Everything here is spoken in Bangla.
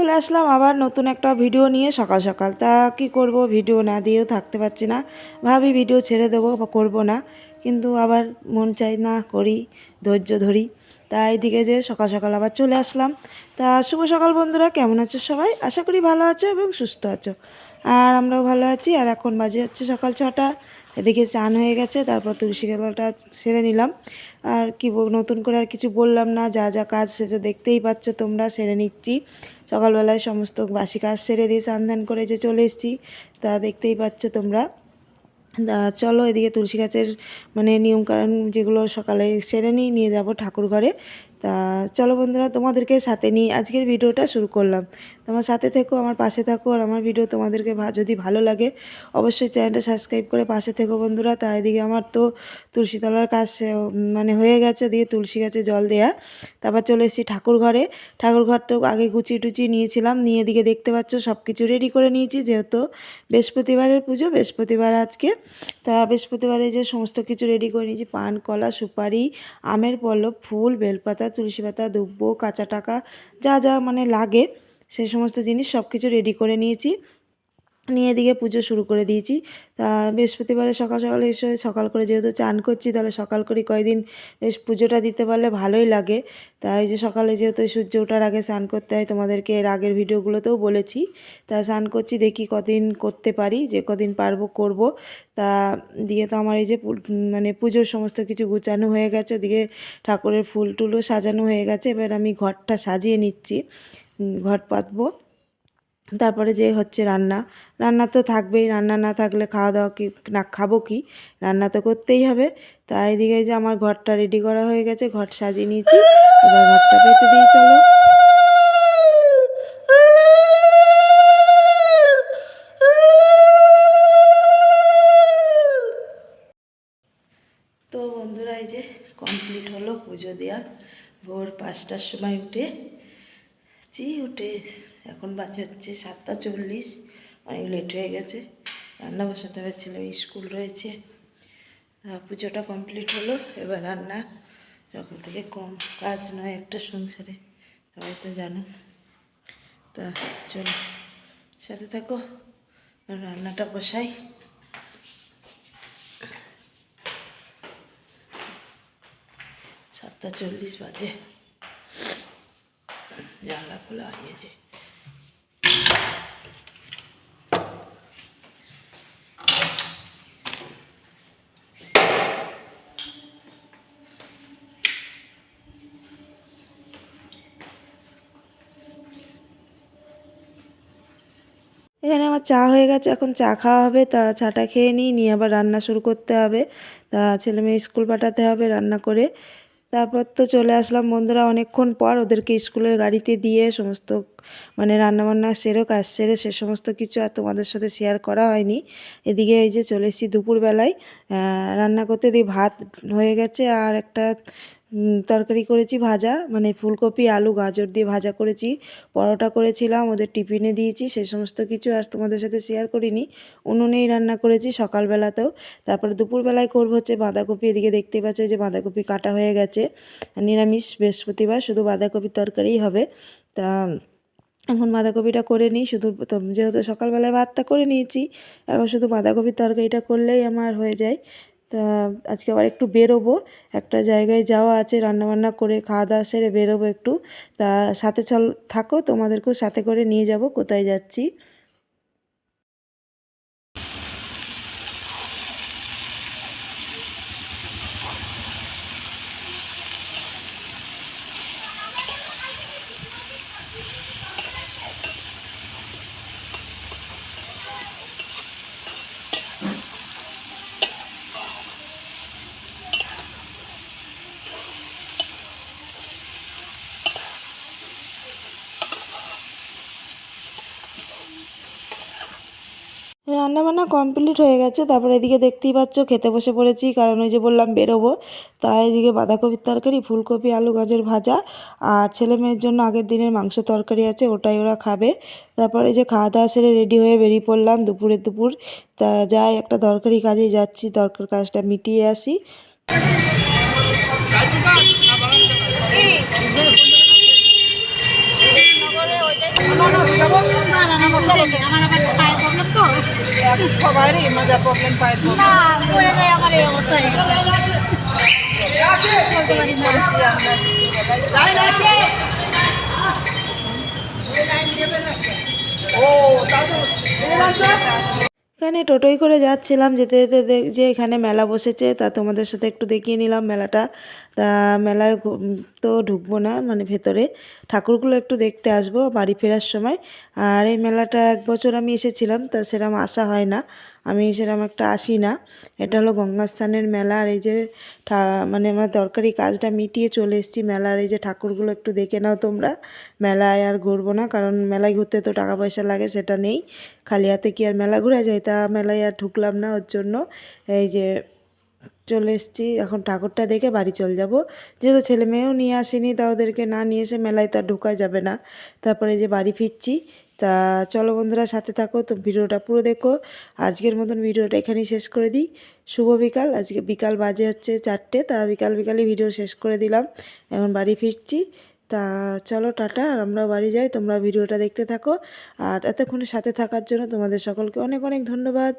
চলে আসলাম আবার নতুন একটা ভিডিও নিয়ে সকাল সকাল। তা কি করব, ভিডিও না দিয়েও থাকতে পারছি না। ভাবি ভিডিও ছেড়ে দেবো বা করবো না, কিন্তু আবার মন চাই না করি, ধৈর্য ধরি। তা এইদিকে যে সকাল সকাল আবার চলে আসলাম। তা শুভ সকাল বন্ধুরা, কেমন আছো সবাই? আশা করি ভালো আছো এবং সুস্থ আছো। আর আমরাও ভালো আছি। আর এখন বাজে হচ্ছে সকাল 6টা। এদিকে চান হয়ে গেছে, তারপর তুলসী গেলাটা সেরে নিলাম। আর কি নতুন করে আর কিছু বললাম না, যা যা কাজ সেটা দেখতেই পাচ্ছ তোমরা, সেরে নিচ্ছি। সকালবেলায় সমস্ত বাসি কাজ সেরে দিয়ে স্নান ধান করে যে চলে এসেছি, তা দেখতেই পাচ্ছ তোমরা। চলো এদিকে তুলসী গাছের মানে নিয়মকানুন যেগুলো সকালে সেরে নিয়ে যাব ঠাকুর ঘরে। তা চলো বন্ধুরা, তোমাদেরকে সাথে নিয়ে আজকের ভিডিওটা শুরু করলাম। তোমার সাথে থেকো, আমার পাশে থাকো। আর আমার ভিডিও তোমাদেরকে যদি ভালো লাগে অবশ্যই চ্যানেলটা সাবস্ক্রাইব করে পাশে থেকো বন্ধুরা। তা এদিকে আমার তো তুলসী তলার কাজ মানে হয়ে গেছে, দিয়ে তুলসী গাছে জল দেয়া। তারপর চলে এসেছি ঠাকুর ঘরে। ঠাকুর ঘর তো আগে গুছিয়ে টুচিয়ে নিয়েছিলাম, নিয়ে এদিকে দেখতে পাচ্ছ সব কিছু রেডি করে নিয়েছি, যেহেতু বৃহস্পতিবারের পুজো, বৃহস্পতিবার আজকে। তা বৃহস্পতিবারে যে সমস্ত কিছু রেডি করে নিয়েছি, পান, কলা, সুপারি, আমের পল্লব, ফুল, বেলপাতা, তুলসী পাতা, দুব্ব, কাঁচা টাকা, যা যা মানে লাগে সেই সমস্ত জিনিস সব কিছু রেডি করে নিয়েছি। নিয়ে এদিকে পুজো শুরু করে দিয়েছি। তা বৃহস্পতিবারে সকাল সকালে এসে সকাল করে যেহেতু চান করছি, তাহলে সকাল করে কয়েকদিন বেশ পুজোটা দিতে পারলে ভালোই লাগে। তাই যে সকালে যেহেতু সূর্য ওঠার আগে স্নান করতে হয়, তোমাদেরকে এর আগের ভিডিওগুলোতেও বলেছি। তা স্নান করছি, দেখি কদিন করতে পারি, যে কদিন পারবো করব। তা দিয়ে তো আমার এই যে মানে পুজোর সমস্ত কিছু গুছানো হয়ে গেছে, ওদিকে ঠাকুরের ফুল টুলও সাজানো হয়ে গেছে। এবার আমি ঘরটা সাজিয়ে নিচ্ছি, ঘট পাতবো। তারপরে যে হচ্ছে রান্না, রান্না তো থাকবেই, রান্না না থাকলে খাওয়া দাওয়া কি না, খাবো কি, রান্না তো করতেই হবে। তাই এদিকে যে আমার ঘরটা রেডি করা হয়ে গেছে, ঘর সাজিয়ে নিয়েছি। এবার ঘরটা পেতে দিই চলো। তো বন্ধুরা, এই যে কমপ্লিট হলো পুজো দেওয়া। ভোর 5টার সময় উঠে এখন বাজে হচ্ছে 7টা 40। অনেক লেট হয়ে গেছে, রান্না বসাতে হবে, ছেলে স্কুল রয়েছে। পুজোটা কমপ্লিট হলো, এবার রান্না। সকাল থেকে কম কাজ নয় একটা সংসারে, সবাই তো জানো। তা চলো সাথে থাকো, রান্নাটা বসাই। 7টা 40 বাজে, জানলা খোলা হয়ে যায়। এখানে আমার চা হয়ে গেছে, এখন চা খাওয়া হবে। তা চাটা খেয়ে নিয়ে আবার রান্না শুরু করতে হবে। তা ছেলে মেয়ে স্কুল পাঠাতে হবে রান্না করে। তারপর তো চলে আসলাম বন্ধুরা অনেকক্ষণ পর, ওদেরকে স্কুলের গাড়িতে দিয়ে সমস্ত মানে রান্নাবান্না সেরে কাজ সেরে সে সমস্ত কিছু আর তোমাদের সাথে শেয়ার করা হয়নি। এদিকে এই যে চলে এসেছি দুপুরবেলায় রান্না করতে। দিয়ে ভাত হয়ে গেছে, আর একটা তরকারি করেছি ভাজা, মানে ফুলকপি আলু গাজর দিয়ে ভাজা করেছি। পরোটা করেছিলাম, ওদের টিফিনে দিয়েছি, সে সমস্ত কিছু আর তোমাদের সাথে শেয়ার করিনি। উনুনেই রান্না করেছি সকালবেলাতেও। তারপরে দুপুরবেলায় করবো হচ্ছে বাঁধাকপি। এদিকে দেখতেই পাচ্ছ যে বাঁধাকপি কাটা হয়ে গেছে। নিরামিষ বৃহস্পতিবার, শুধু বাঁধাকপির তরকারিই হবে। তা এখন বাঁধাকপিটা করে নিই, শুধু যেহেতু সকালবেলায় ভাতটা করে নিয়েছি, এখন শুধু বাঁধাকপির তরকারিটা করলেই আমার হয়ে যায়। তা আজকে আবার একটু বেরোবো, একটা জায়গায় যাওয়া আছে, রান্নাবান্না করে খাওয়া দাওয়া সেরে বেরোবো একটু। তা সাথে থাকো, তোমাদেরকেও সাথে করে নিয়ে যাব কোথায় যাচ্ছি। রান্নাবান্না কমপ্লিট হয়ে গেছে। তারপরে এদিকে দেখতেই পাচ্ছ খেতে বসে পড়েছি, কারণ ওই যে বললাম বেরোবো। তাই এদিকে বাঁধাকপির তরকারি, ফুলকপি আলু গাজর ভাজা, আর ছেলে মেয়ের জন্য আগের দিনের মাংস তরকারি আছে, ওটাই ওরা খাবে। তারপরে এই যে খাওয়া দাওয়া সেরে রেডি হয়ে বেরিয়ে পড়লাম দুপুর। তা যাই একটা দরকারি কাজে যাচ্ছি, দরকার কাজটা মিটিয়ে আসি। হয়েছে, আমার আবার পায়ের প্রবলেম তো। এখন সবারই মাজা প্রবলেম, পায়ের প্রবলেম। না, পড়ে যায় আমার এই অবস্থা হয়ে গেছে। চলতে পারি না। ও তাহলে এখানে টোটোয় করে যাচ্ছিলাম, যেতে যেতে যে এখানে মেলা বসেছে, তা তোমাদের সাথে একটু দেখিয়ে নিলাম মেলাটা। তা মেলায় তো ঢুকবো না, মানে ভেতরে ঠাকুরগুলো একটু দেখতে আসবো বাড়ি ফেরার সময়। আর এই মেলাটা এক বছর আমি এসেছিলাম, তা সেরকম আসা হয় না, আমি সেরকম একটা আসি না। এটা হলো গঙ্গাস্থানের মেলা। আর এই যে মানে আমার দরকারি কাজটা মিটিয়ে চলে এসেছি মেলার। এই যে ঠাকুরগুলো একটু দেখে নাও তোমরা। মেলায় আর ঘুরবো না, কারণ মেলায় ঘুরতে তো টাকা পয়সা লাগে, সেটা নেই। খালি হাতে কি আর মেলা ঘোরা যায়? তা মেলায় আর ঢুকলাম না, ওর জন্য এই যে চলে এসেছি। এখন ঠাকুরটা দেখে বাড়ি চলে যাব, যেহেতু ছেলে মেয়েও নিয়ে আসেনি, তা ওদেরকে না নিয়ে এসে মেলায় তো আর ঢোকা যাবে না। তারপরে যে বাড়ি ফিরছি। তা চলো বন্ধুরা, সাথে থাকো, তো ভিডিওটা পুরো দেখো। আজকের মতন ভিডিওটা এখানেই শেষ করে দিই। শুভ বিকাল। আজকে বিকাল বাজে হচ্ছে 4টে, তা বিকালই ভিডিও শেষ করে দিলাম। এখন বাড়ি ফিরছি। তা চলো টাটা, আর আমরাও বাড়ি যাই। তোমরা ভিডিওটা দেখতে থাকো, আর এতক্ষণে সাথে থাকার জন্য তোমাদের সকলকে অনেক অনেক ধন্যবাদ।